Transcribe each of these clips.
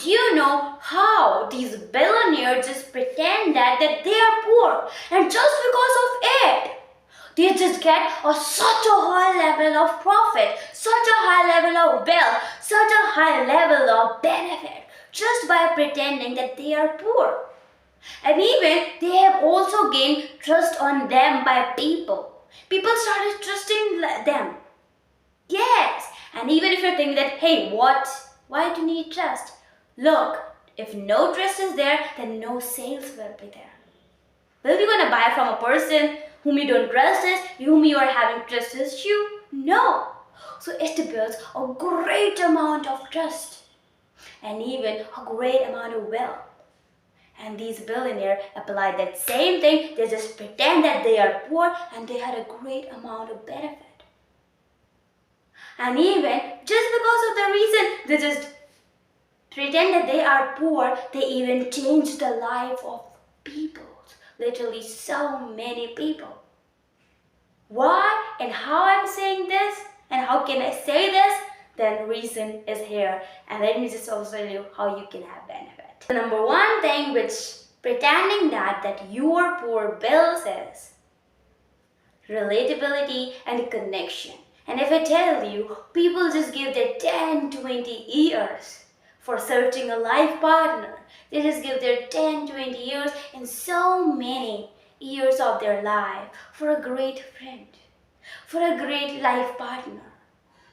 Do you know how these billionaires just pretend that they are poor, and just because of it, they just get such a high level of profit, such a high level of wealth, such a high level of benefit, just by pretending that they are poor. And even they have also gained trust on them by people. People started trusting them. Yes, and even if you're thinking that, hey, what? Why do you need trust? Look, if no trust is there, then no sales will be there. Will you gonna buy from a person whom you don't trust is, whom you are having trust issue? No. So it builds a great amount of trust and even a great amount of wealth. And these billionaires apply that same thing. They just pretend that they are poor and they had a great amount of benefit. And even just because of the reason they just pretend that they are poor, they even change the life of people. Literally so many people. Why and how I'm saying this and how can I say this? Then reason is here, and let me just also tell you how you can have benefit. The number one thing which pretending that you are poor builds is relatability and connection. And if I tell you, people just give their 10-20 years for searching a life partner. They just give their 10-20 years and so many years of their life for a great friend, for a great life partner.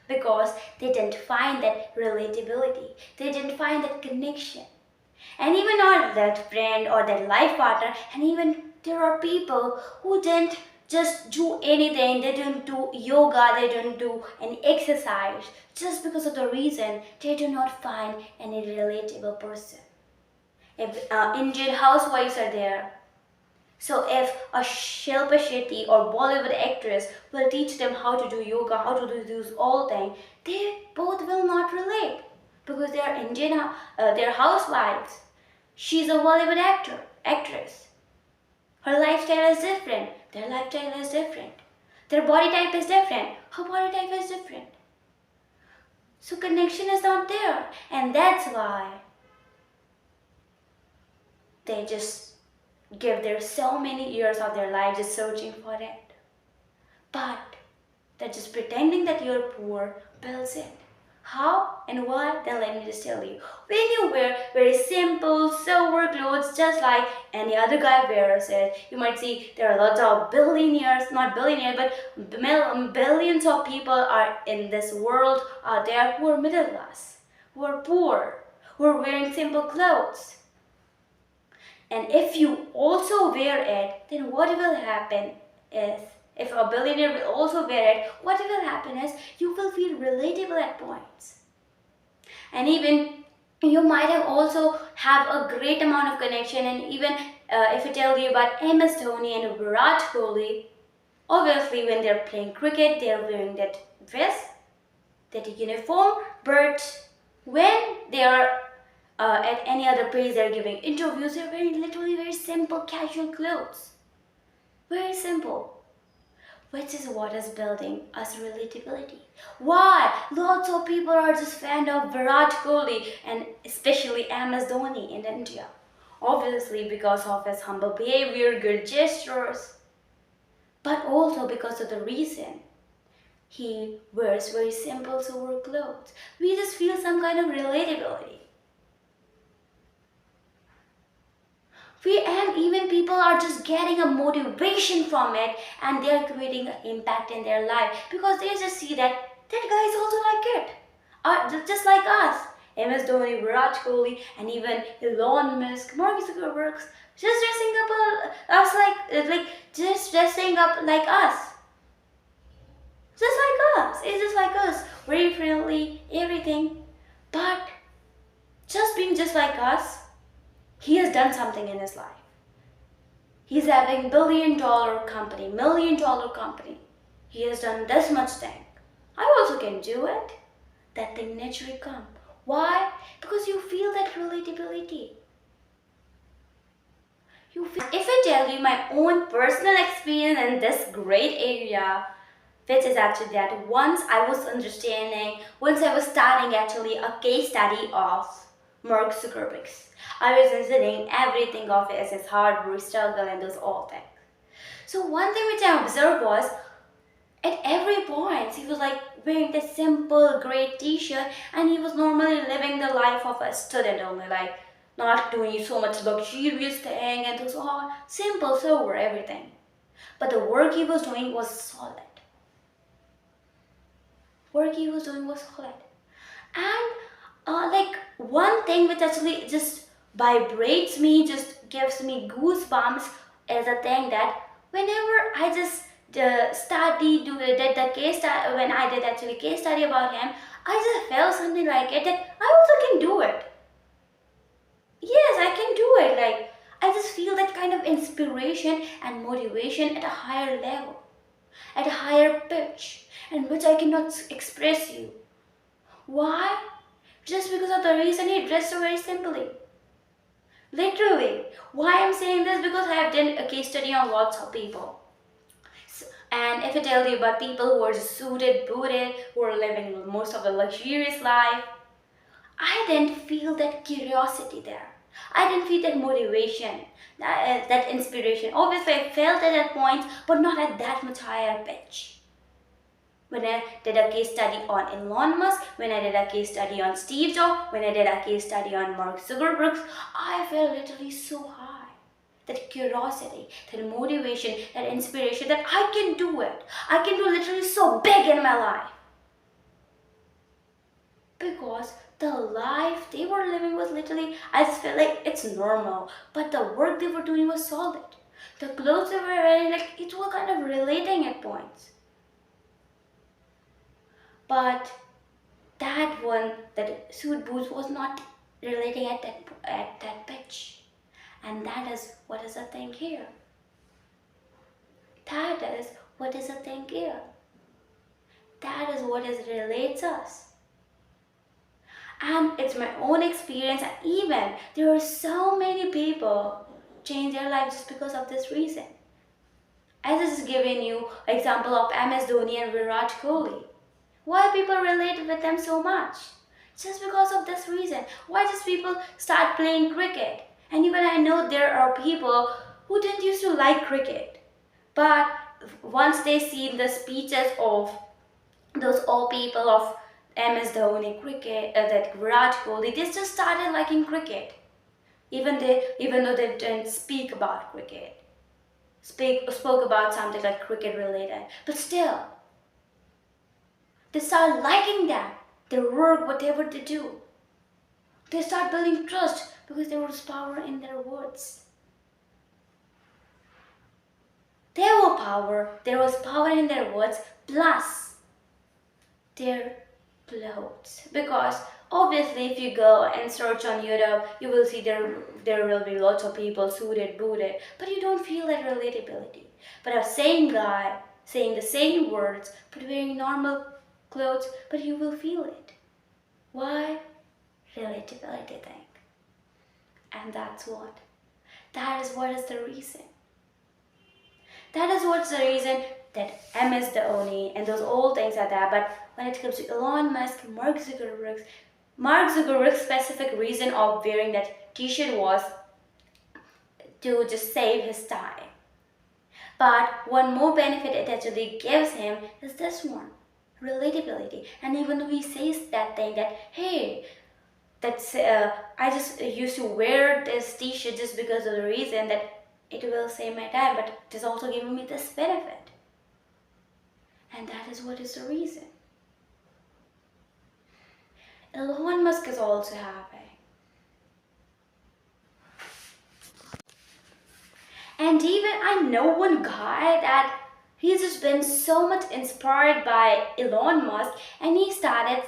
Because they didn't find that relatability, they didn't find that connection. And even not that friend or that life partner, and even there are people who didn't just do anything, they didn't do yoga, they didn't do any exercise, just because of the reason they do not find any relatable person. If Indian housewives are there, so if a Shilpa Shetty or Bollywood actress will teach them how to do yoga, how to do these all things, they both will not relate because they are Indian, they're housewives. She's a Bollywood actress. Her lifestyle is different. Their lifestyle is different. Their body type is different. Her body type is different. So connection is not there, and that's why they just give their so many years of their life just searching for it. But they're just pretending that you're poor builds it. How and why? Then let me just tell you. When you wear very simple silver clothes just like any other guy wears it, you might see there are lots of billionaires, not billionaires, but billions of people are in this world out there who are middle class, who are poor, who are wearing simple clothes. And if you also wear it, then what will happen is, if a billionaire will also wear it, what will happen is you will feel relatable at points. And even you might have also have a great amount of connection. And even if I tell you about MS Dhoni and Virat Kohli, obviously when they're playing cricket, they're wearing that dress, that uniform. But when they are at any other place, they're giving interviews, they're wearing literally very simple casual clothes. Very simple. Which is what is building us relatability. Why? Lots of people are just fan of Virat Kohli and especially MS Dhoni in India. Obviously because of his humble behavior, good gestures, but also because of the reason he wears very simple silver clothes. We just feel some kind of relatability. And even people are just getting a motivation from it, and they are creating an impact in their life because they just see that guy is also like it, just like us. MS Dhoni, Virat Kohli, and even Elon Musk, Mark Zuckerberg, just dressing up like us. Just like us. It's just like us. Very friendly, everything. But just being just like us, he has done something in his life. He's having $1 billion company, $1 million company. He has done this much thing. I also can do it. That thing naturally comes. Why? Because you feel that relatability. If I tell you my own personal experience in this great area, which is actually that once I was starting actually a case study of Mark Zuckerberg. I was considering everything of it as his hard work, struggle, and those all things. So one thing which I observed was at every point he was like wearing this simple gray t-shirt and he was normally living the life of a student only, like not doing so much luxurious thing and those all simple sober everything. But the work he was doing was solid. Work he was doing was solid. And like one thing which actually just vibrates me, just gives me goosebumps, is a thing that whenever I just did the case study, when I did actually case study about him, I just felt something like it that I also can do it. Yes, I can do it. Like I just feel that kind of inspiration and motivation at a higher level, at a higher pitch, and which I cannot express you. Why? Just because of the reason he dressed so very simply. Literally. Why I'm saying this? Because I have done a case study on lots of people. And if I tell you about people who are just suited, booted, who are living most of the luxurious life, I didn't feel that curiosity there. I didn't feel that motivation, that inspiration. Obviously, I felt it at points, but not at that much higher pitch. When I did a case study on Elon Musk, when I did a case study on Steve Jobs, when I did a case study on Mark Zuckerberg, I felt literally so high. That curiosity, that motivation, that inspiration that I can do it. I can do literally so big in my life. Because the life they were living was literally, I just felt like it's normal. But the work they were doing was solid. The clothes they were wearing, like it was kind of relating at points. But that suit boots was not relating at that pitch. And that is what is the thing here. That is what is the thing here. That is what is relates us. And it's my own experience, and even there are so many people change their life just because of this reason. As I just given you example of MS Dhoni and Virat Kohli. Why people relate with them so much? Just because of this reason. Why just people start playing cricket? And even I know there are people who didn't used to like cricket. But once they see the speeches of those all people of MS Dhoni, cricket, that Virat Kohli, they just started liking cricket. Even though they didn't speak about cricket. Spoke about something like cricket related. But still, they start liking them, their work, whatever they do. They start building trust because there was power in their words. There was power in their words, plus their clothes. Because obviously, if you go and search on YouTube, you will see there will be lots of people suited, booted, but you don't feel that relatability. But a same guy saying the same words, but wearing normal clothes, but you will feel it. Why? Relatability thing. And that's what. That is what is the reason. That is what's the reason that MS Dhoni and those old things are there. But when it comes to Elon Musk, Mark Zuckerberg's specific reason of wearing that t-shirt was to just save his time. But one more benefit it actually gives him is this one, relatability. And even though he says that thing that, hey, that's I just used to wear this t-shirt just because of the reason that it will save my time, but it is also giving me this benefit. And that is what is the reason. Elon Musk is also happy. And even I know one guy that he's just been so much inspired by Elon Musk, and he started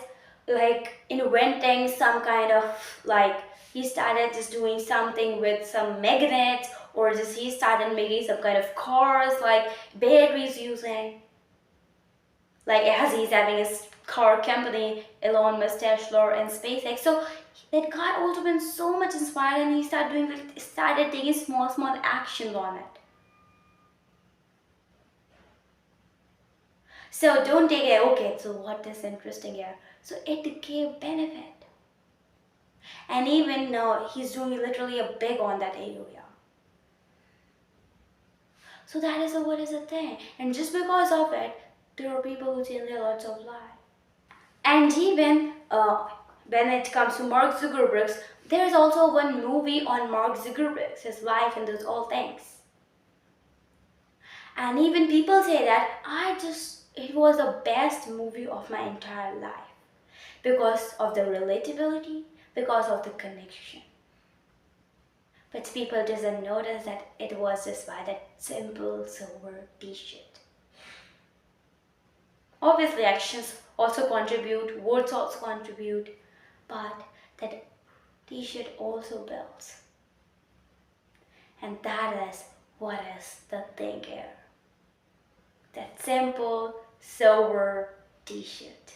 like inventing some kind of like he started just doing something with some magnets, or just he started making some kind of cars like batteries using, like as he's having his car company, Elon Musk, Tesla, and SpaceX. So that guy also been so much inspired, and he started taking small actions on it. So don't take it, okay, so what is interesting here? So it gave benefit. And even now, he's doing literally a big on that area. So that is what is the thing. And just because of it, there are people who change their lots of life. And even when it comes to Mark Zuckerberg, there is also one movie on Mark Zuckerberg, his life and those all things. And even people say that it was the best movie of my entire life because of the relatability, because of the connection. But people doesn't notice that it was just by that simple silver t-shirt. Obviously, actions also contribute, words also contribute, but that t-shirt also builds. And that is what is the thing here. That simple silver t-shirt.